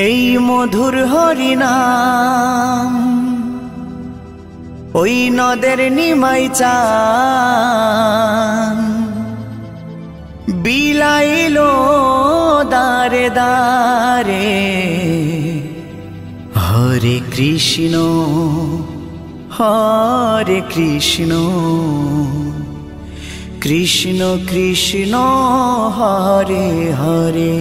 এই মধুর হরিনাম ওই নদের নিমাই চান বিলাইলো দারে দারে। হরে কৃষ্ণ কৃষ্ণ কৃষ্ণ হরে হরে।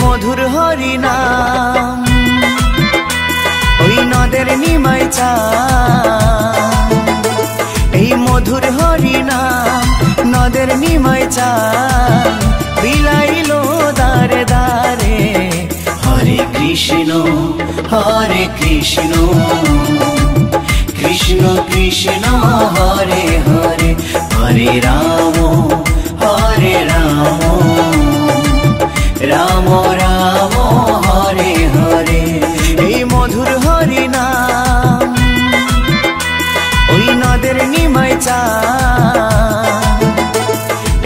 মধুর হরিনাম ওই নদের নিমাই চান, এই মধুর হরিনাম নদের নিমাই চান বিলাইলো দারে দারে। হরে কৃষ্ণ কৃষ্ণ কৃষ্ণ হরে হরে। হরে রাম রাম রাম হরে হরে। এই মধুর হরিনাম ওই নদের নিমাই চান,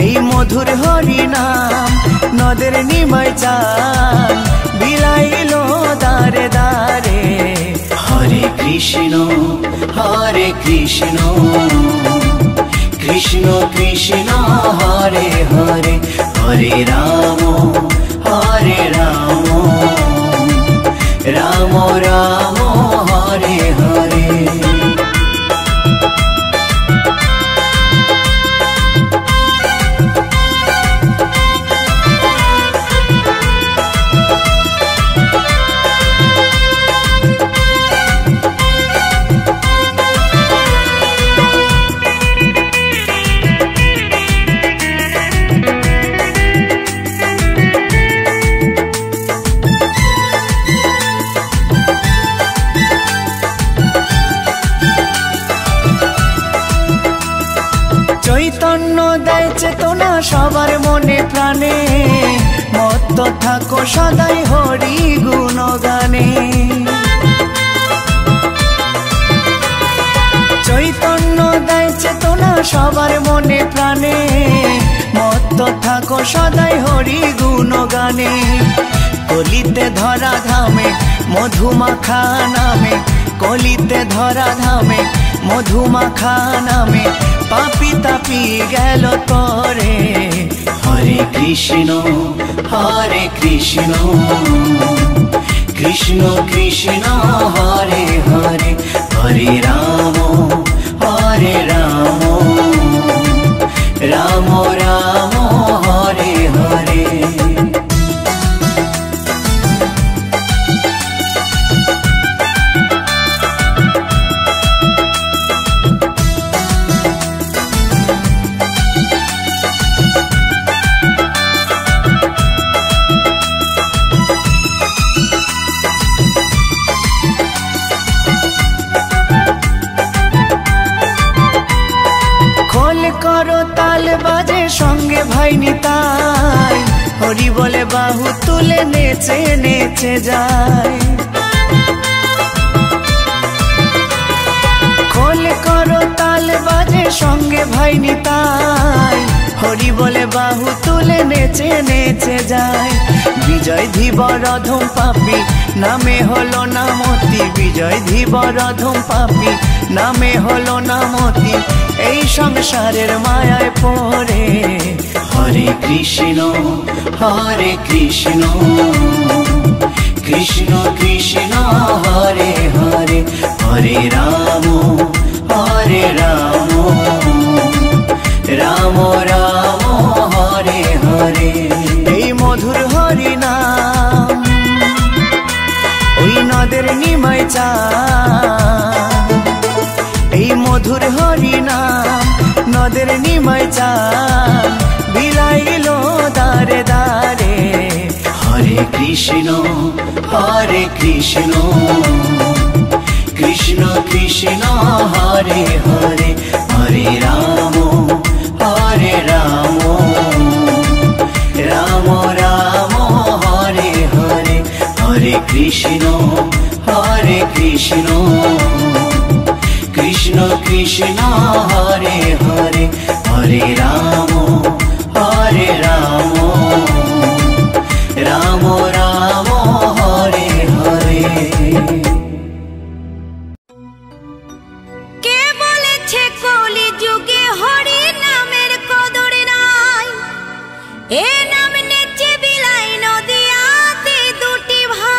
এই মধুর হরিনাম নদের নিমাই চান বিলাইলো দারে দারে। হরে কৃষ্ণ কৃষ্ণ কৃষ্ণ হরে হরে। হরে রাম রাম রাম হরে হরে। চৈতন্য দেয় চেতনা সবার মনে প্রাণে, মত্ত থাকো সদাই হরি গুণগানে। চৈতন্য দেয় চেতনা সবার মনে প্রাণে, মত্ত থাকো সদাই হরি গুণগানে। কলিতে ধরা ধামে মধুমাখা নামে, কলিতে ধরা ধামে মধুমাখা নামে পাপি তাপি গেল তরে। হরে কৃষ্ণ কৃষ্ণ কৃষ্ণ হরে হরে। হরে রাম রাম রাম হরে হরে। করো তাল বাজে সঙ্গে ভাই নিতাই, হরি বলে বাহু তুলে নেচে নেচে যায়। খোল করো তাল বাজে সঙ্গে ভাই নিতাই, হরি বলে বাহু তুলে নেচে নেচে যায়। বিজয় ধীবর অধম পাপী নামে হলো নামতি, বিজয় ধীবর অধম পাপী নামে হলো নামতি এই সংসারের মায়ায় পড়ে। হরে কৃষ্ণ কৃষ্ণ কৃষ্ণ হরে হরে। হরে রাম রাম রাম হরে হরে। এই মধুর হরিনাম ওই নদের নিমাই চান, এই মধুর হরিনাম নদের নিমাই চান বিলাইলো দারে দারে। হরে কৃষ্ণ কৃষ্ণ कृष्ण कृष्ण हरे हरे हरे राम राम राम हरे हरे हरे कृष्ण कृष्ण कृष्ण हरे हरे हरे राम राम राम हरे हरे। কে বলেছে কলি যুগে হরি নামের কদর নাই, এ নাম নেচে বিলাই নদিয়াতে দুটি ভাই।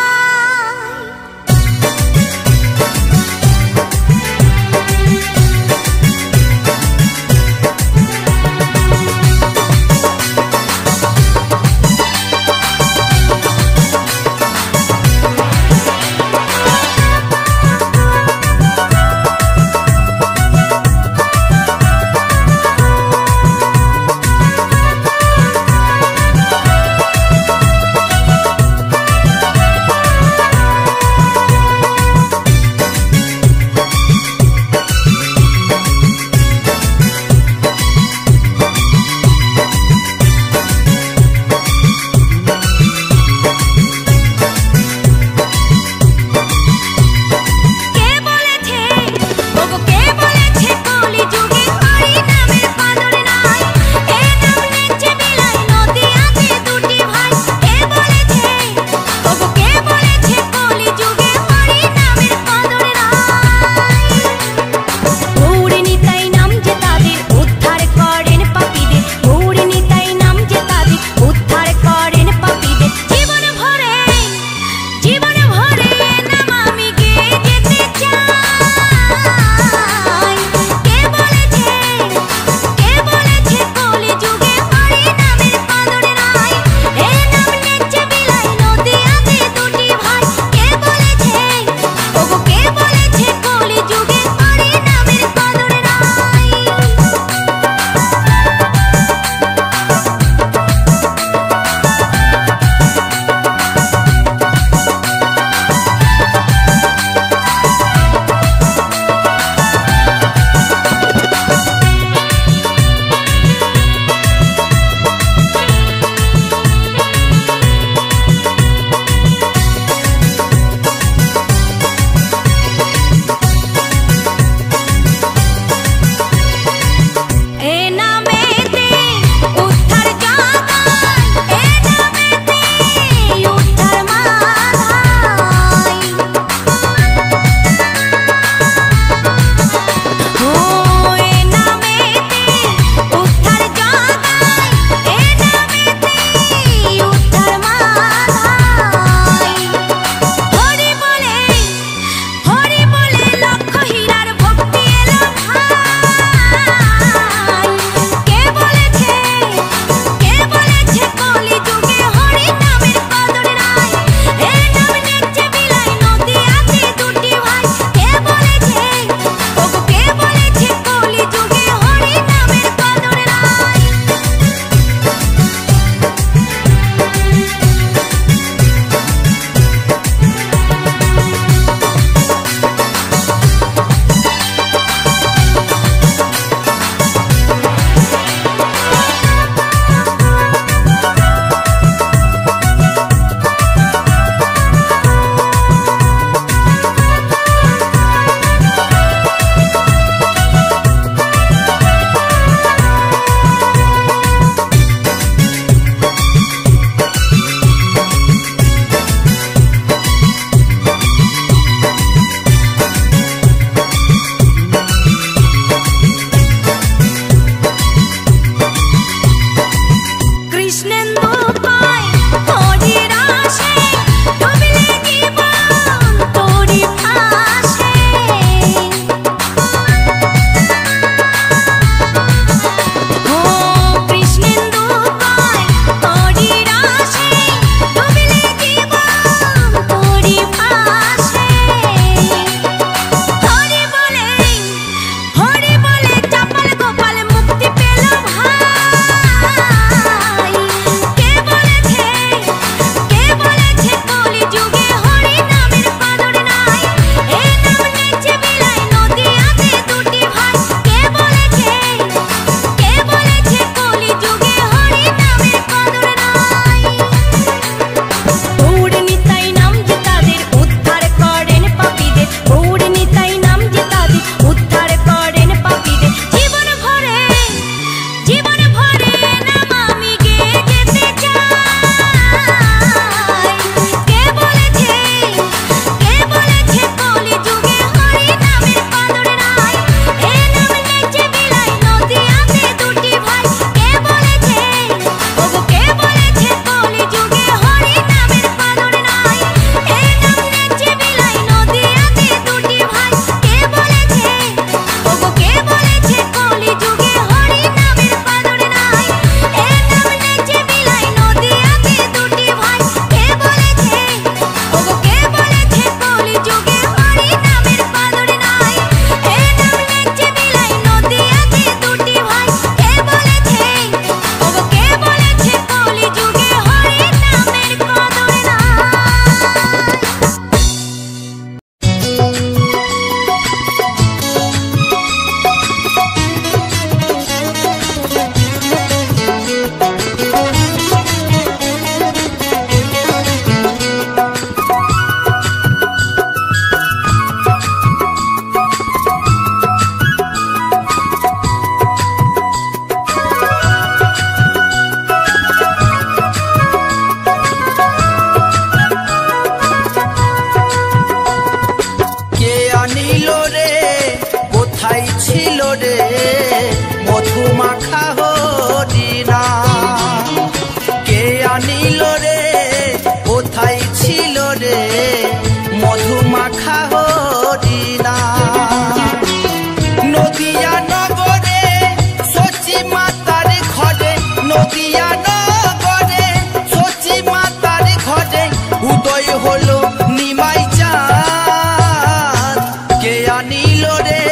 আনিল রে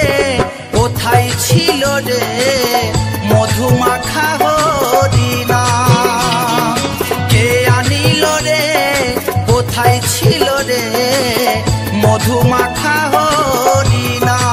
কোথায় ছিল রে মধুমাখা হরিনাম কে আনিল রে কোথায় ছিল রে মধুমাখা হরিনাম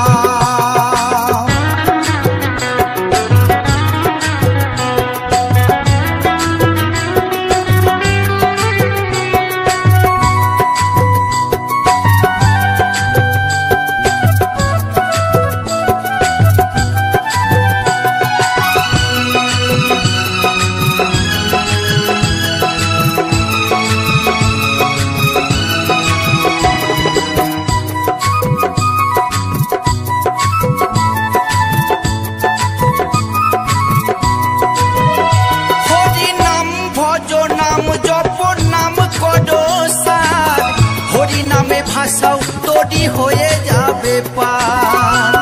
ভাষাও তোরি হয়ে যাবে পার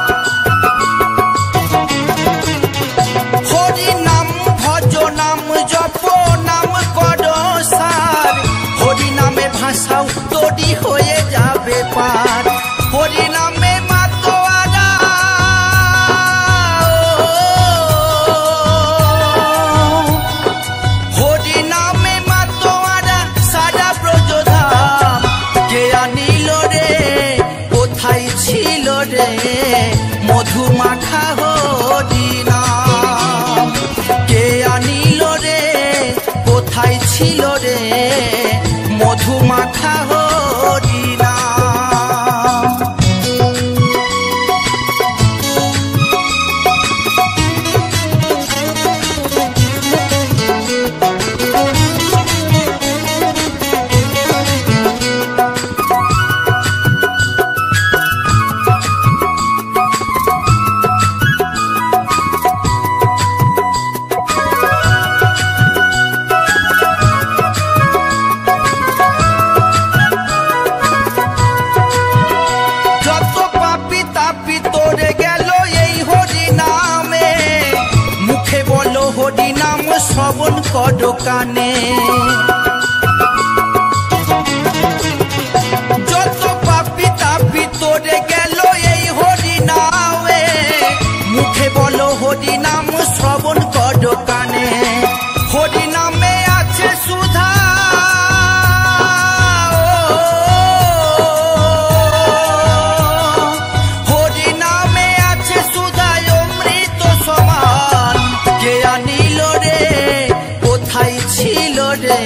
হরি নাম ভজ নাম জপ নাম কর সার হরি নামে ভাষাও তোরি হয়ে যাবে পার হরি নামে মাতোয়ারা হরি নামে মাতোয়ারা সারা ব্রজধাম কে আনিল রে কোথায় ছিল রে মধুমাখা হরিনাম কে আনিল রে কোথায় ছিল রে মধুমাখা হরিনাম শ্রবণ কর কানে যত পাপি তাপি তোরে গেল এই হরি নামে মুখে বলো হরি নাম শ্রবণ কর কানে হরি নামে আছে সুধা হরি নামে আছে সুধা অমৃত সমান কে আনিল রে কোথায় ছিল রে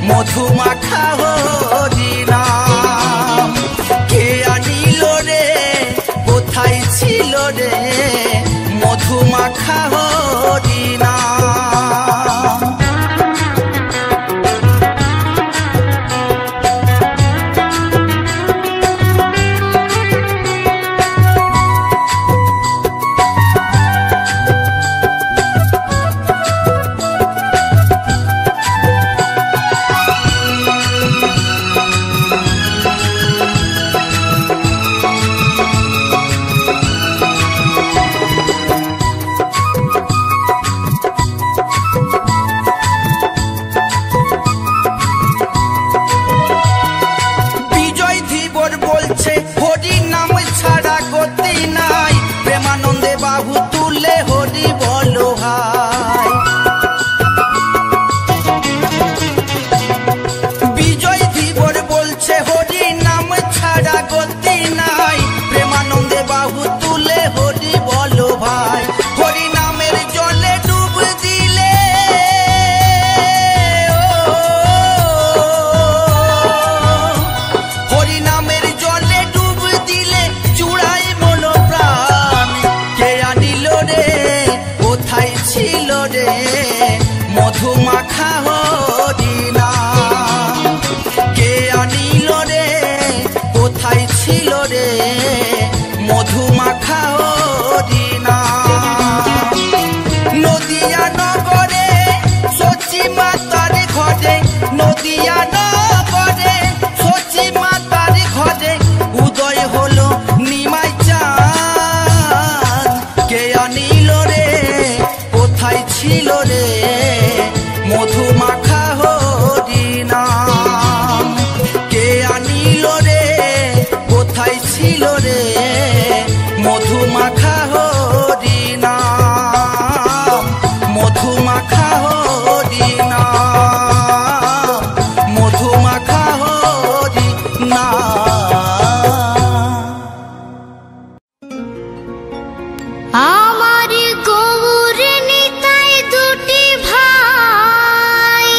মধুমাখা হরিনাম কে আনিল রে কোথায় ছিল রে মধুমাখা হরিনাম আমার গৌর নিতাই দুটি ভাই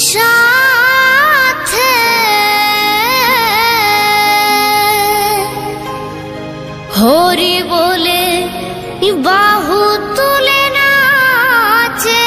সাথে হরি বলে বাহু তুলে নাচে।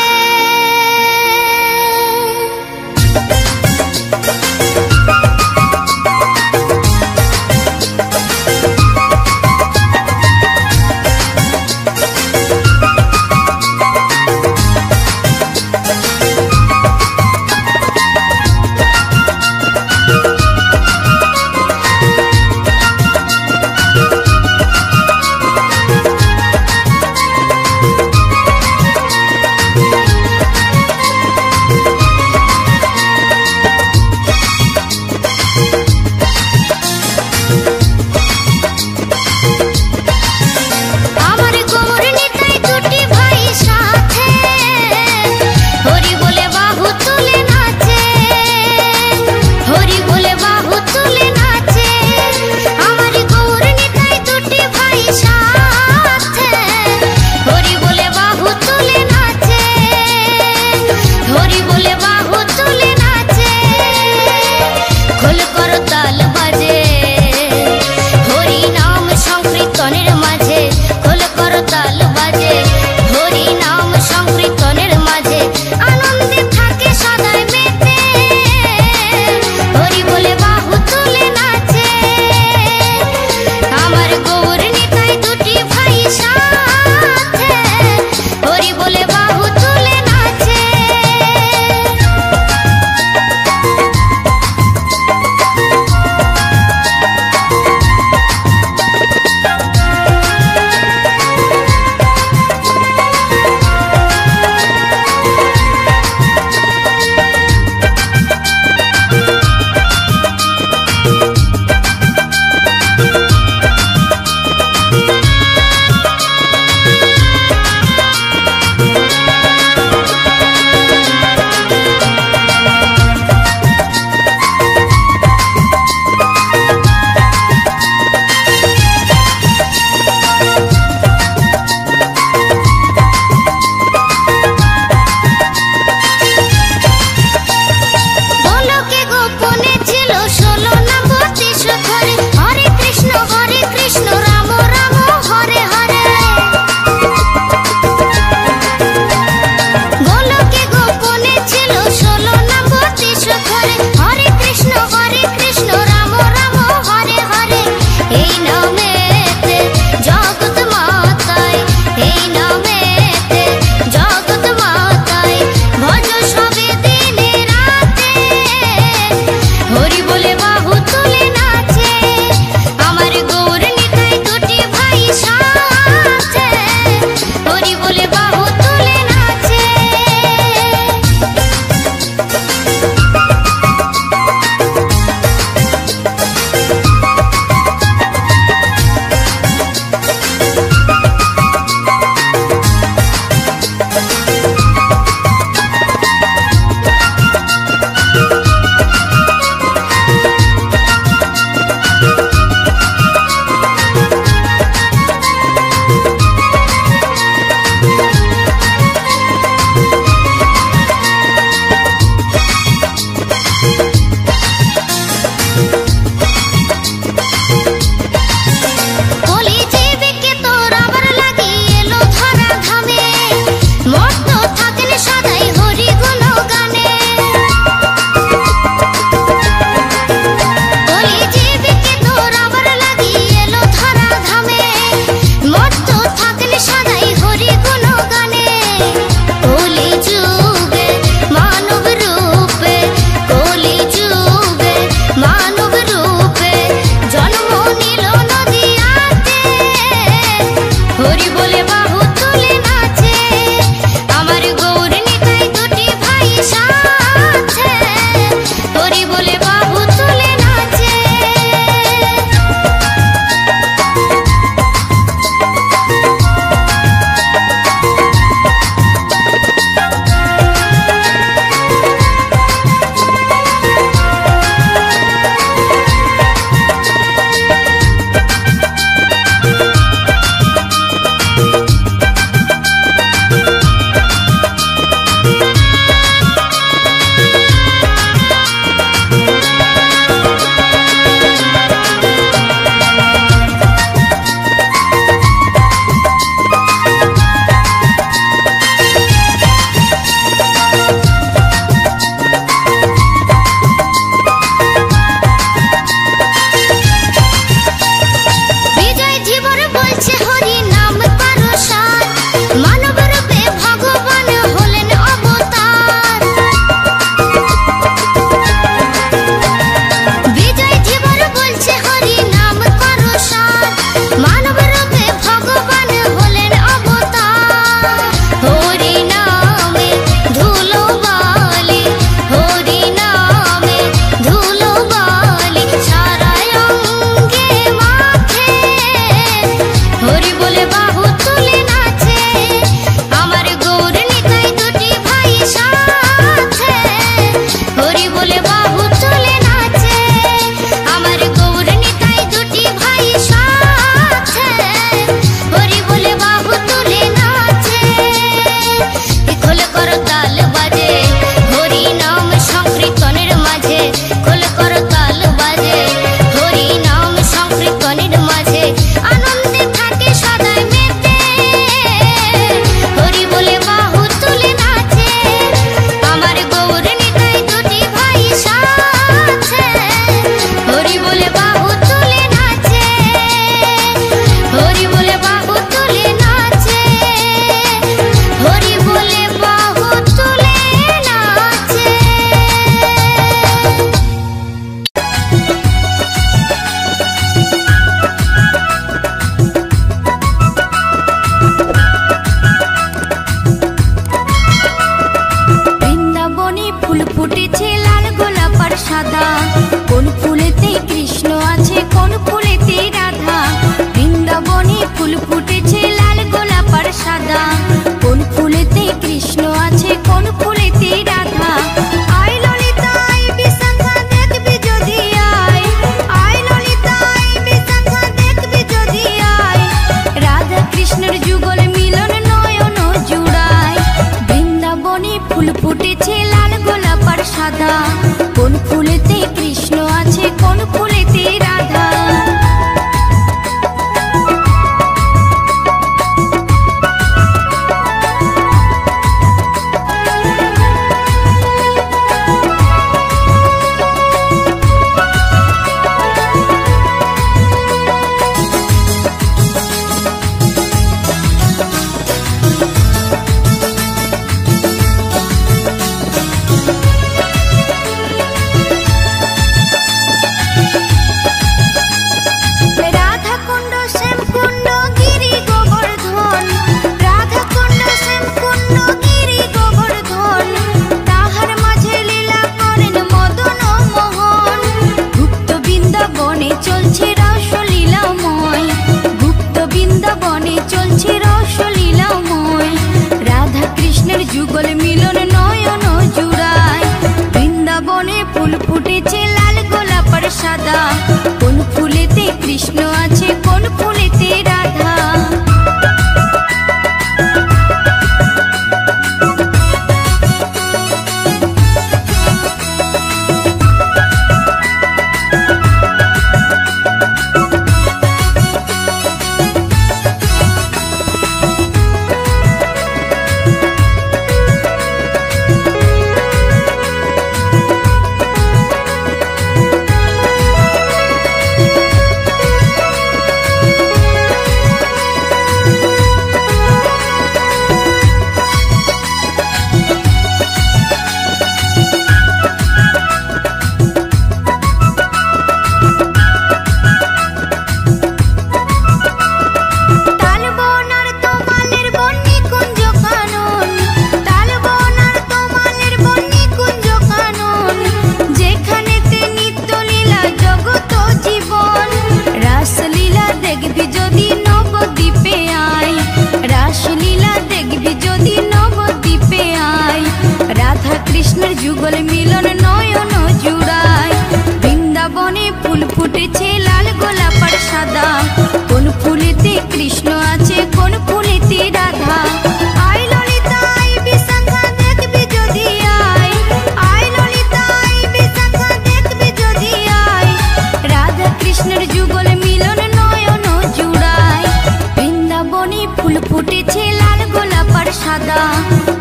সাদা,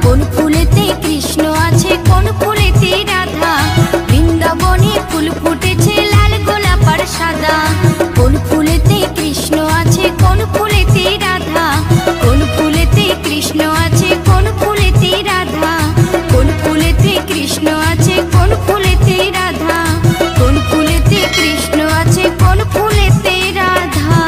কোন ফুলেতে কৃষ্ণ আছে কোন ফুলেতে রাধা, বৃন্দাবনে ফুল ফুটেছে লাল গোলাপ আর সাদা, কোন ফুলেতে কৃষ্ণ আছে কোন ফুলেতে রাধা, কোন ফুলেতে কৃষ্ণ আছে কোন ফুলেতে রাধা, কোন ফুলেতে কৃষ্ণ আছে কোন ফুলেতে রাধা, কোন ফুলেতে কৃষ্ণ আছে কোন ফুলেতে রাধা।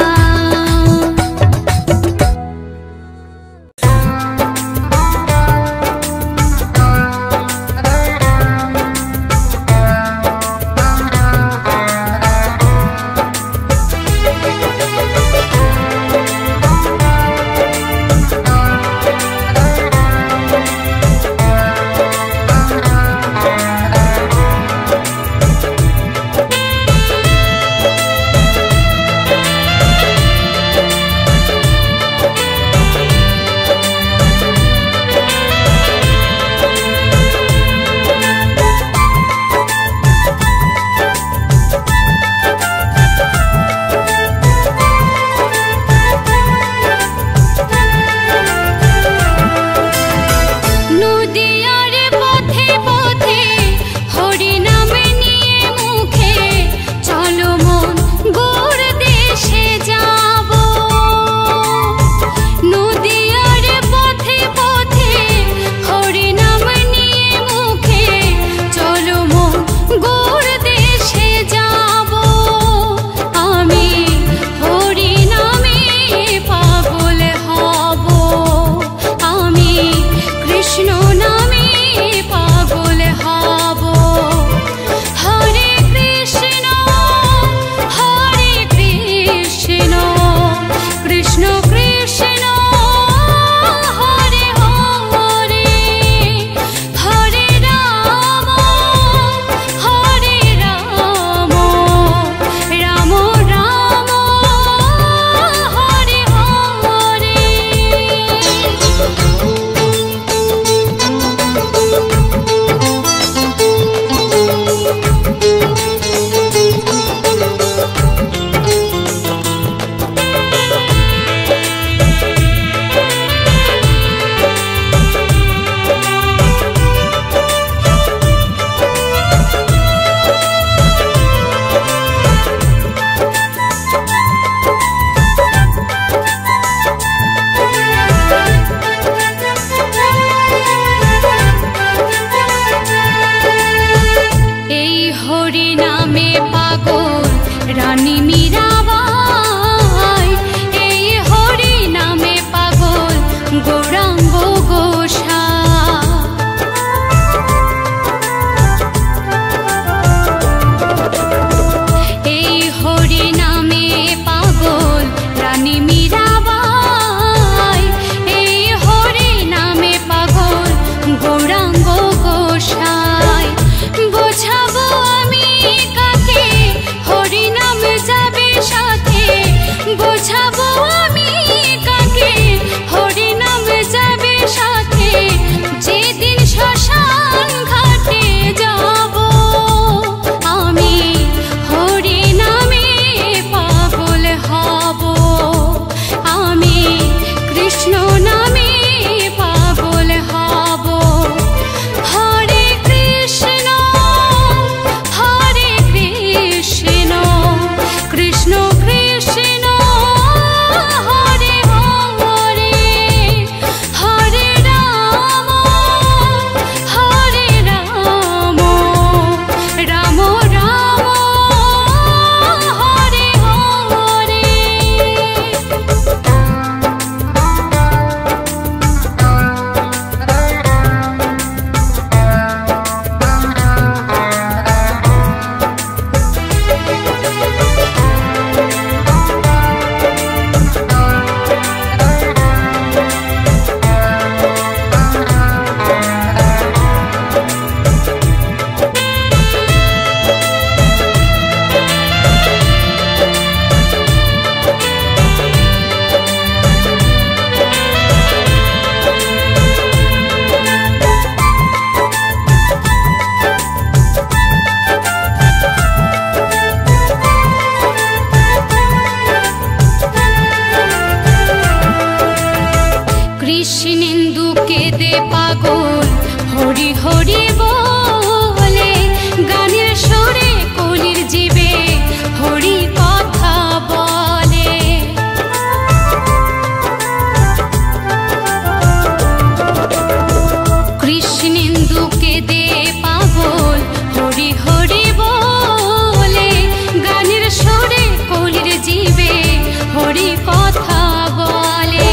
হরি কথা বলে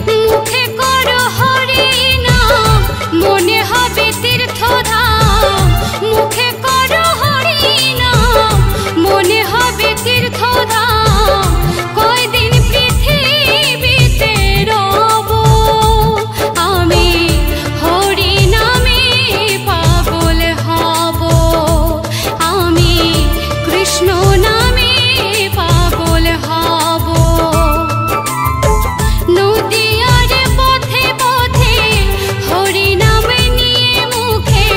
মুখে করো হরি নাম মনে হবে তীর্থধাম মুখে করো হরি নাম মনে হবে তীর্থধাম কয়দিন পৃথিবীতে রব আমি হরি নামে পাগল হব আমি কৃষ্ণ নামে পাগল হব নদীয়ার পথে পথে হরি নাম নিয়ে মুখে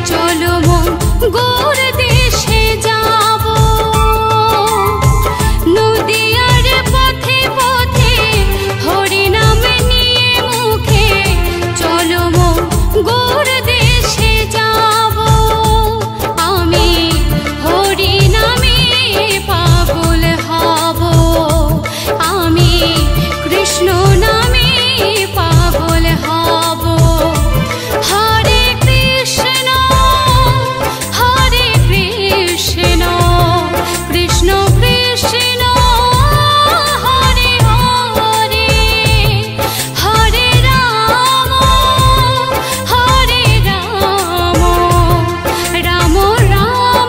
চলো মন গোর দেশে যাব নদীয়ার পথে পথে হরি নাম নিয়ে মুখে চলো মন গোর দেশে যাব আমি হরি নামে পাগল হব আমি কৃষ্ণ নামে পাগল হব হরে কৃষ্ণ কৃষ্ণ কৃষ্ণ হরে হরে হরে রাম রাম রাম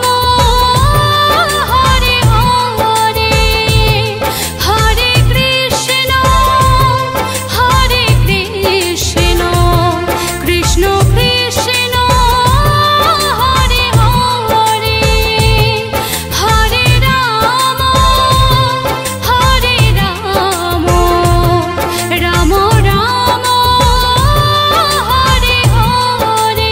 হরে হরে হরে কৃষ্ণ কৃষ্ণ কৃষ্ণ হরে হরে হরে রাম রাম রাম হরে হরে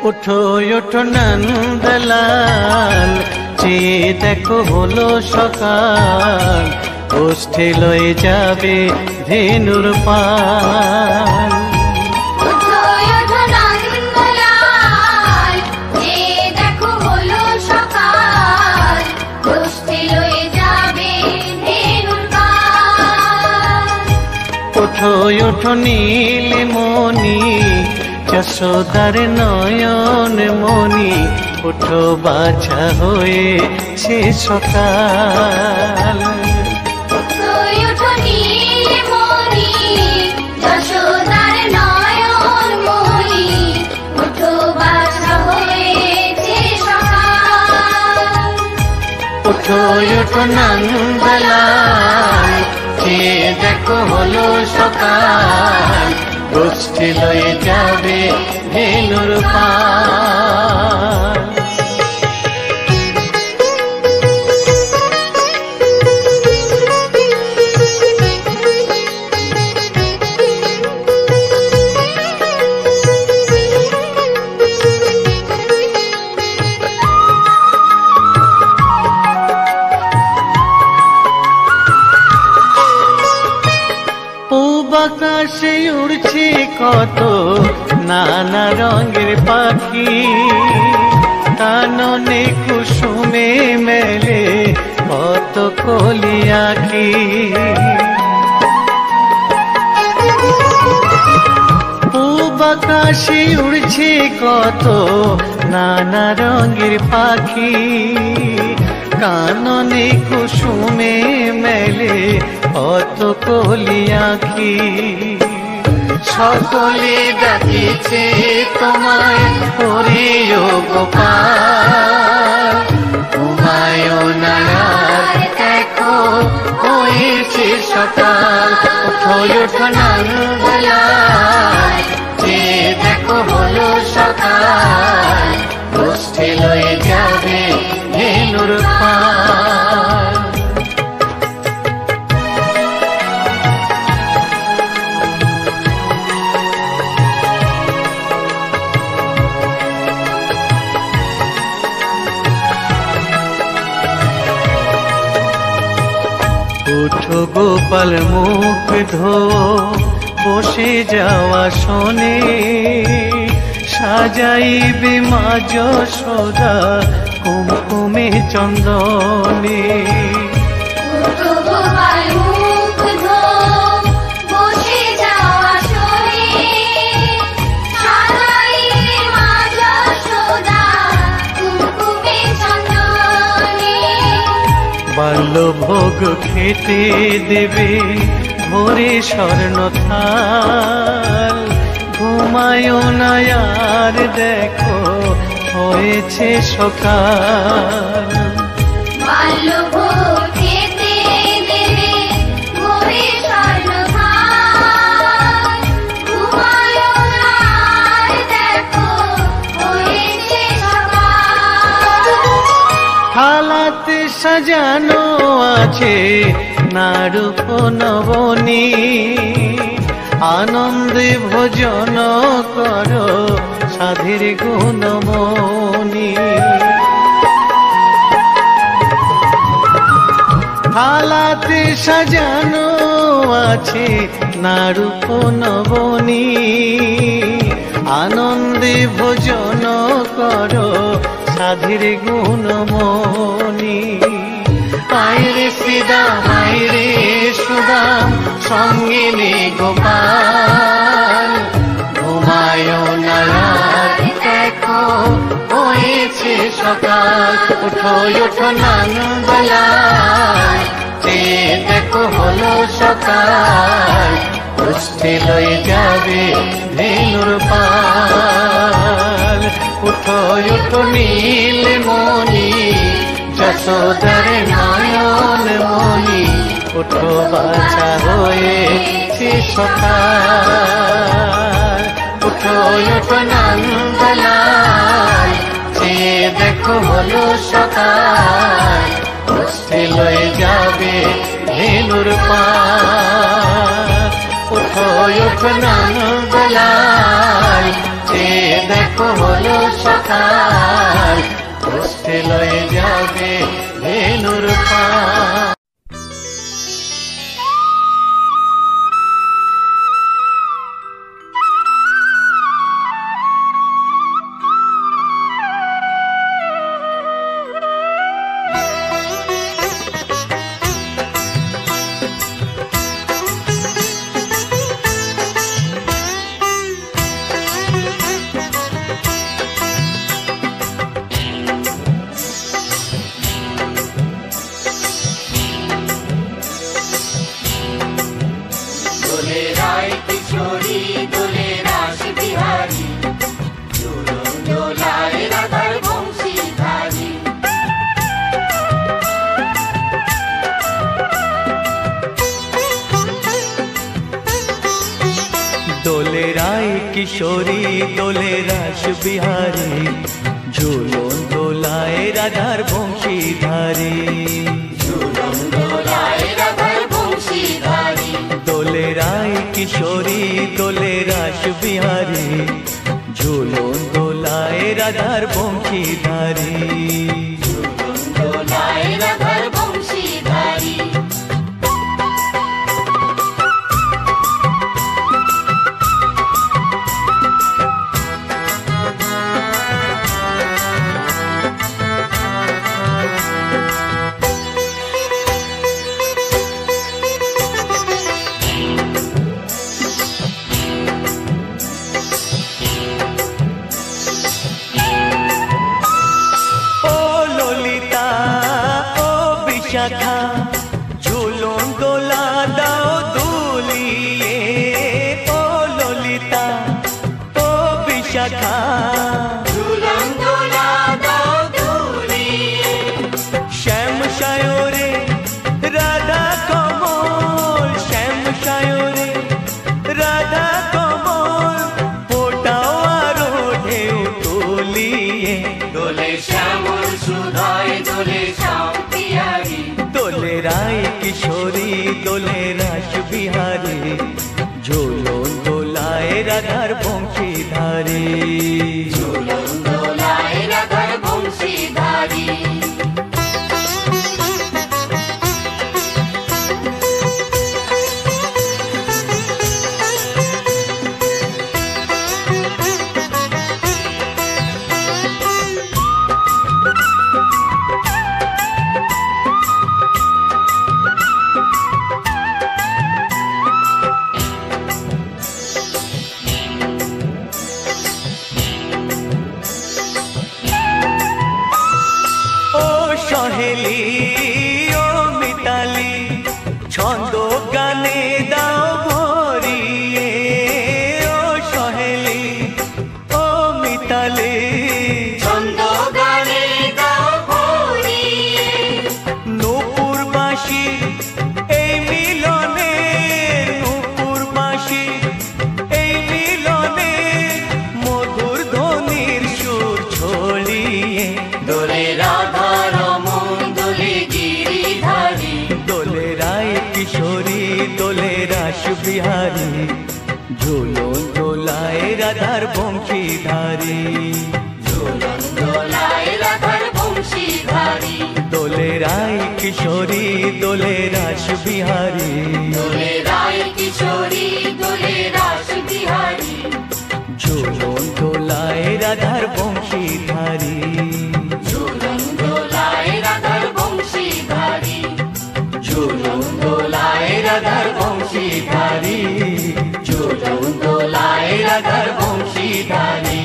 ওঠো ওঠো নন্দলাল চেয়ে দেখো হলো সকাল গোষ্ঠী লয়ে যাবে ধেনুর পাল ওঠো ওঠো নীলমণি যশোদার নয়ন মণি ওঠো বাছা হয়েছে সকাল ওঠো ওঠো নন্দলাল চেয়ে দেখো হলো সকাল গোষ্ঠী লয়ে যাবে ধেনুর পাল আকাশে উড়ছে কত নানা রঙের পাখি কাননে কুসুমে মেলে কত কলি আঁখি পূব আকাশে উড়ছে কত নানা রঙের পাখি কাননে কুসুমে মেলে কত কলি আঁখি সকলে ডাকিছে তোমায় হরি ও গোপাল তোমায় নারাজ দেখো হয়েছে সকাল ওঠো ওঠো নন্দলাল যে দেখো হলো সকাল গোষ্ঠী লয়ে যাবে ধেনুর পাল উঠো গোপাল মুখ ধো বসে যাওয়া শোনে সাজাইবে মা যশোদা কুমকুমে চন্দনে। ভোগ খেতে দেবে ভোরে স্বর্ণ থাল। ঘুমায় না আর দেখো হয়েছে সকাল। বাল্যভোগ খেতে দেবে ভোরে স্বর্ণথাল। ঘুমায় না আর দেখো হয়েছে সকাল। থালাতে সাজানো আছে নারূপ নবনী, আনন্দে ভোজন করো সাধের গুণমণি। থালাতে সাজানো আছে নারূপ নবনী, আনন্দে ভোজন করো সাধের গুণমণি। আইরে শ্রীদাম আইরে সুদাম সঙ্গে নে গোপাল। ঘুমায় না আর দেখো হয়েছে সকাল। উঠো উঠো নানবেলায় চেয়ে দেখো হলো সকাল। উঠতে লয়ে যাবে ধেনুর পাল। উঠো উঠো নীলমণি যশোদার নয়ন মণি। উঠো বাছা হয়েছে সকাল। উঠো উঠো নন্দলাল চেয়ে দেখো হলো সকাল। উঠতে লয়ে যাবে ধেনুর পাল। উঠো উঠো নন্দলাল চেয়ে দেখো হলো সকাল। উঠতে লয়ে যাবে ধেনুর পাল। দোলে রায় কিশোরী দোলে রাস বিহারী, ঝুলন দোলায় রাধার বংশীধারী। ঝুলন দোলায় রাধার বংশীধারী। দোলে রায় কিশোরী দোলে রাস বিহারী, ঝুলন দোলায় রাধার বংশীধারী। ঝুলন দোলায় রাধার বংশীধারী। ঝুলন দোলা দাও দুলিয়ে, ও ললিতা ও বিশাখা। ঝুলন দোলা দাও দুলিয়ে। শ্যাম সায়রে রাধা কমল, শ্যাম সায়রে রাধা কমল, ফোটাও আরো ঢেউ তুলিয়ে। দোলে শ্যামল সুধায় দোলে শ্যাম পিয়ারি। দোলে রায় কিশোরী দোলে রাস বিহারী, ঝুলন দোলায় রাধার বংশীধারী। ঝুলন দোলায় রাধার বংশীধারী। বিহারী, ঝুলন দোলায় রাধার বংশীধারী। ঝুলন দোলায় রাধার বংশীধারী, দোলে রায় কিশোরী দোলে রাস বিহারী, দোলে রায় কিশোরী দোলে রাস বিহারী। ঝুলন দোলায় রাধার বংশীধারী, ঝুলন দোলায় রাধার বংশীধারী, ঝুলন দোলায় রাধার বংশীধারী, ঝুলন দোলায় রাধার বংশীধারী।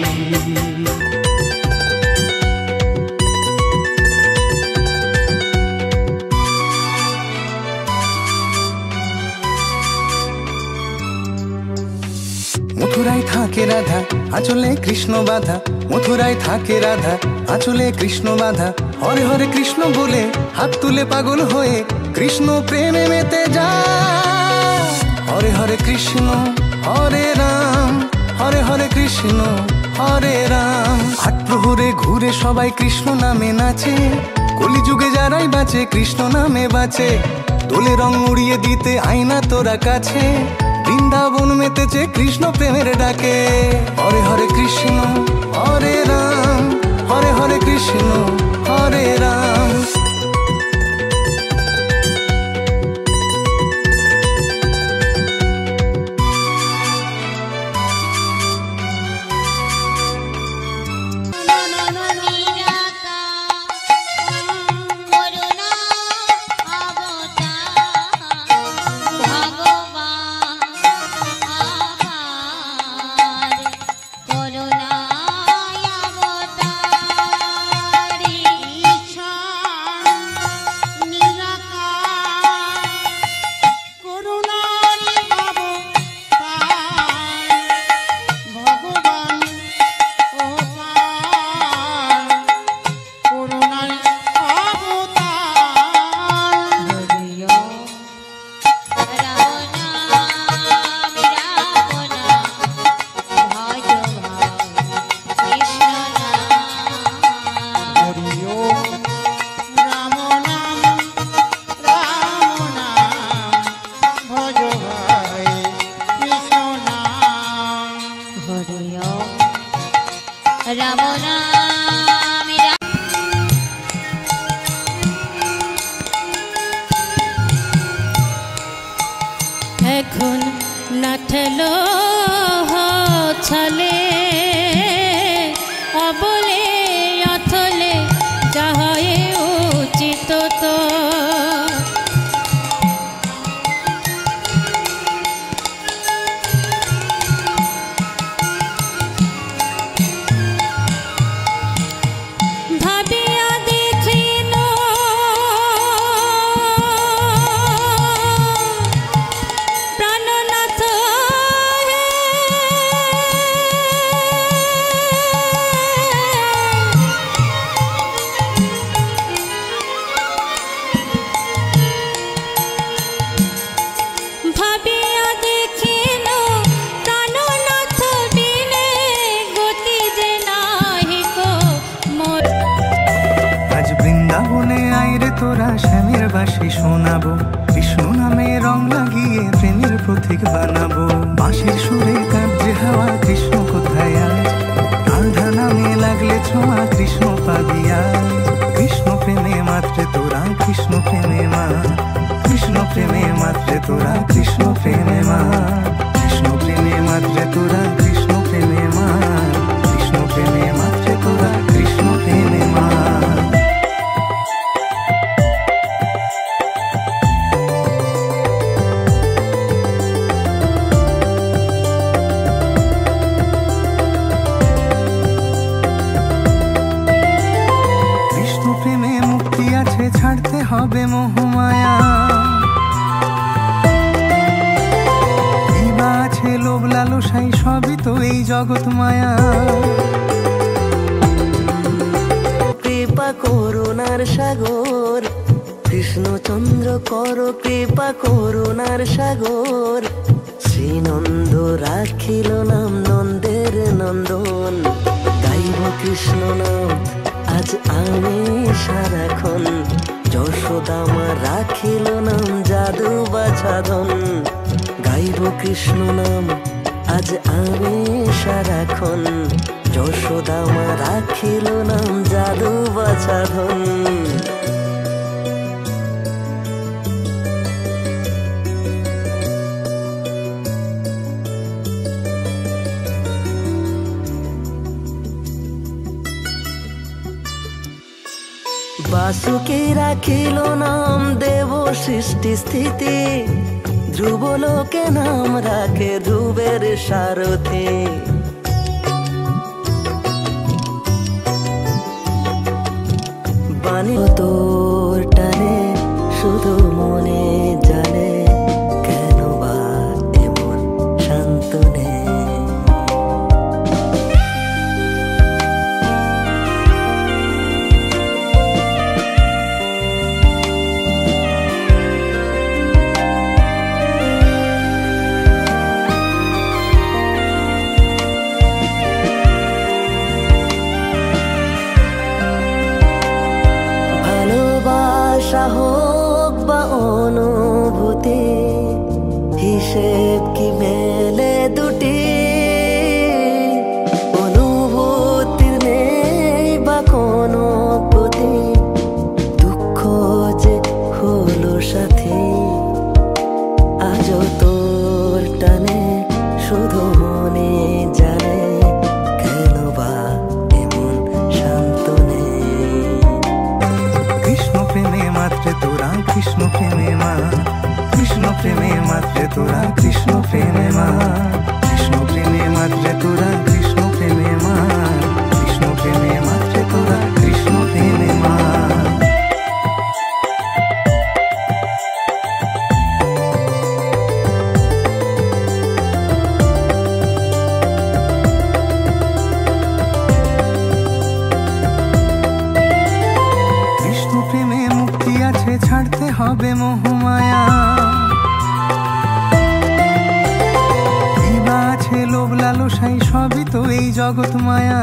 মথুরায় থাকে রাধা আঁচলে কৃষ্ণ বাধা, মথুরায় থাকে রাধা আঁচলে কৃষ্ণ বাধা। হরে হরে কৃষ্ণ বলে হাত তুলে পাগল হয়ে কৃষ্ণ প্রেমে মেতে যায়। হরে হরে কৃষ্ণ হরে রাম, হরে হরে কৃষ্ণ হরে রাম। আট প্রহরে ঘুরে সবাই কৃষ্ণ নামে নাচে, কলিযুগে যারাই বাঁচে কৃষ্ণ নামে বাঁচে। দোলে রং উড়িয়ে দিতে আয়না তোরা কাছে, বৃন্দাবন মেতেছে কৃষ্ণ প্রেমের ডাকে। হরে হরে কৃষ্ণ হরে রাম, হরে হরে কৃষ্ণ হরে রাম। এখন নাঠলো ছলে অবলে অথলে যাহয়ে উচিত তো। ভাবিয়া দেখিন প্রাণনাথ ভাবিয়া দেখিন প্রাণনাথ বিনে গতি যে নাহিক মোর। আজ বৃন্দাবনে আইরে তোরা শ্যামের বাঁশি শোনাবো, কৃষ্ণ নামে রং লাগিয়ে প্রেমের প্রতীক বানাবো। বাঁশির সুরে কাঁপছে হাওয়া কৃষ্ণ কোথায় আজ, রাধা নামে লাগলে ছোঁয়া কৃষ্ণ পাবি আজ। কৃষ্ণ প্রেমে মাত্রে তোরা কৃষ্ণ প্রেমে মা, কৃষ্ণ প্রেমে মাত্রে তোরা কৃষ্ণ প্রেমে মা। কৃষ্ণ প্রেমে মাত্রে তোরা কৃষ্ণ প্রেমে মা, কৃষ্ণ প্রেমে মাত্রে তোরা কৃষ্ণ প্রেমে মা। কৃষ্ণ প্রেমে মুক্তি আছে, ছাড়তে হবে মোহমায়া। কিবা আছে লোভ লালসাই, সবই তো এই জগৎ মায়া। কৃপা করুণার সাগর কৃষ্ণচন্দ্র কর, কৃপা করুণার সাগর। শ্রীনন্দ রাখিল নাম নন্দের নন্দন, গাইব কৃষ্ণ নাম আজ আমি সারাক্ষণ। যশোদামা রাখিল নাম জাদু বাছাধন, গাই গাইব কৃষ্ণ নাম আজ আমি সারাক্ষণ। যশোদা মা রাখিল নাম জাদু বাছাধন। বাসুকি রাখিল নাম দেব সৃষ্টি স্থিতি। ধ্রুব লোকে নাম রাখে ধ্রুবের সারথি। বাণী তোর টানে শুধু মনে জানে, কেন বা এমন শান্ত নেই। হোক বা অনুভূতি, হিসেব কি মেলে দুটি। অনুভূতির নেই বা কোনো গতি, দুঃখ যে হলো সাথী। আজও তোর টানে শুধু মনে জানে, কেন বা এমন শান্ত নেই। কৃষ্ণ প্রেমে মাত্রে তোরা কৃষ্ণ প্রেমে মা, কৃষ্ণ প্রেমে মাত্রে তোরা কৃষ্ণ প্রেমে মা। কৃষ্ণ প্রেমে মাত্রে তোরা কৃষ্ণ প্রেমে মা, কৃষ্ণ প্রেমে মাত্রে তোরা কৃষ্ণ প্রেমে মা। ছাড়তে হবে মোহমায়া, কিবা আছে লোভ লালসাই, সবই তো এই জগৎ মায়া।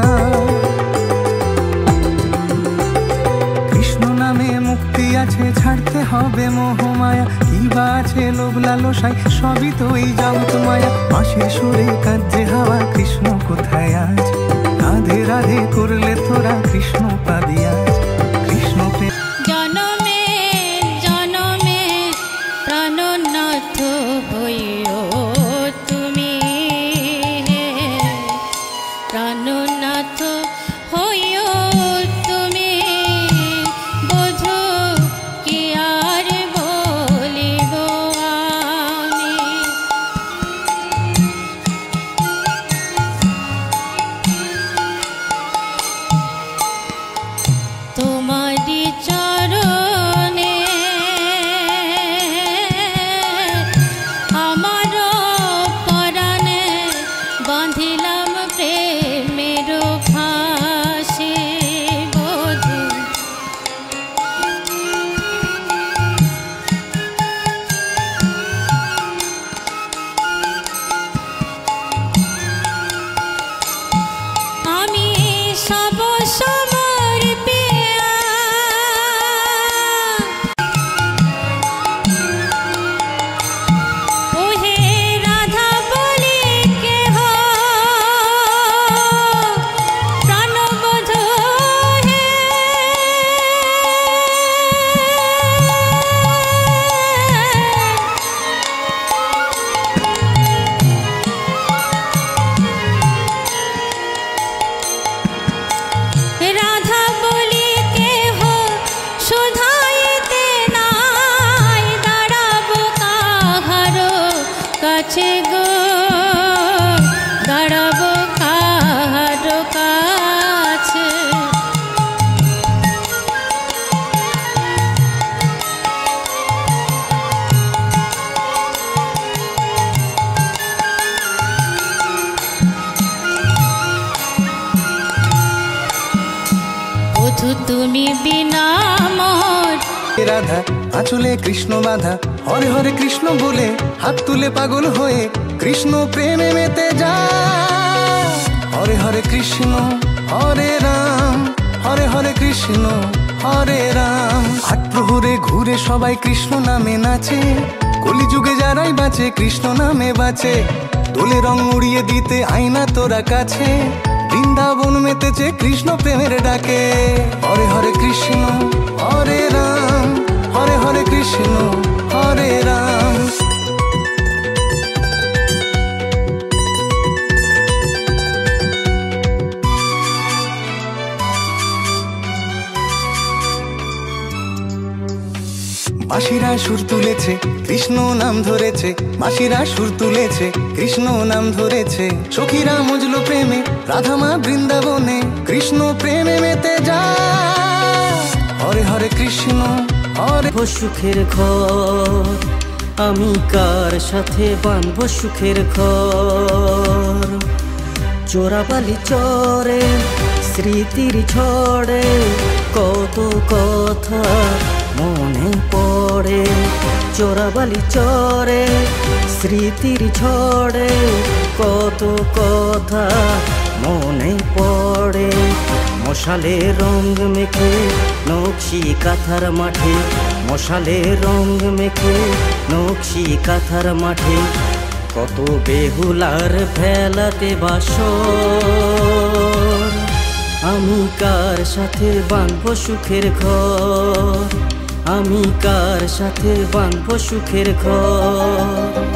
কৃষ্ণ নামে মুক্তি আছে, ছাড়তে হবে মোহমায়া, কিবা আছে লোভ লালসাই, সবই তো এই জগৎ মায়া। বাঁশির সুরে কাঁদছে হাওয়া, কৃষ্ণ কোথায় আজ? রাধে রাধে করলে তোরা কৃষ্ণ পাবি আজ। কৃষ্ণ প্রেম জনমে জনমে প্রাণনাথ হইও তুমি, প্রাণনাথ হইও তুমি। বোঝো কি আর বলিব আমি, তোমারি চরণে আমার পরাণে বাঁধিলাম প্রেমের ফাঁসি। বোঝো আমি সব সমর্পিয়া ওহে রাধা বলি কেহ প্রাণবোধ হে। রাধা বলি কেহ শুধাইতে নাই, দাঁড়াবো কাহার কাছে গো, দাঁড়াবো কাহার কাছে। বধূ তুমি বিনা মোর রাধা আঁচলে কৃষ্ণ বাধা, হরে হরে কৃষ্ণ বলে হাত তুলে পাগল হয়ে কৃষ্ণ প্রেমে মেতে যায়। হরে হরে কৃষ্ণ হরে রাম, হরে হরে কৃষ্ণ হরে রাম। আট প্রহরে ঘুরে সবাই কৃষ্ণ নামে নাচে, কলিযুগে যারাই বাঁচে কৃষ্ণ নামে বাঁচে, দোলে রং উড়িয়ে দিতে আয়না তোরা কাছে। বৃন্দাবন মেতেছে কৃষ্ণ প্রেমের ডাকে। হরে হরে কৃষ্ণ হরে রাম, হরে হরে কৃষ্ণ হরে রাম। বাঁশিরা সুর তুলেছে কৃষ্ণ নাম ধরেছে, বাঁশিরা সুর তুলেছে কৃষ্ণ নাম ধরেছে। সখীরা মজলো প্রেমে রাধামা বৃন্দাবনে, কৃষ্ণ প্রেমে মেতে যায়। হরে হরে কৃষ্ণ হরে। সুখের ঘর আমি কার সাথে বাঁধবো সুখের ঘর? চোরাবালি চরে স্মৃতির ঝড়ে কত কথা মনে পড়ে। চোরাবালি চরে স্মৃতির ঝড়ে কত কথা মনে পড়ে। মশালে রং মেখে নকশি কাঁথার মাঠে, মশালে রং মেখে নকশি কাঁথার মাঠে কত বেহুলার ফেলাতে বাসর। আমি কার সাথে বাঁধবো সুখের ঘর? আমি কার সাথে বাঁধবো সুখের ঘর?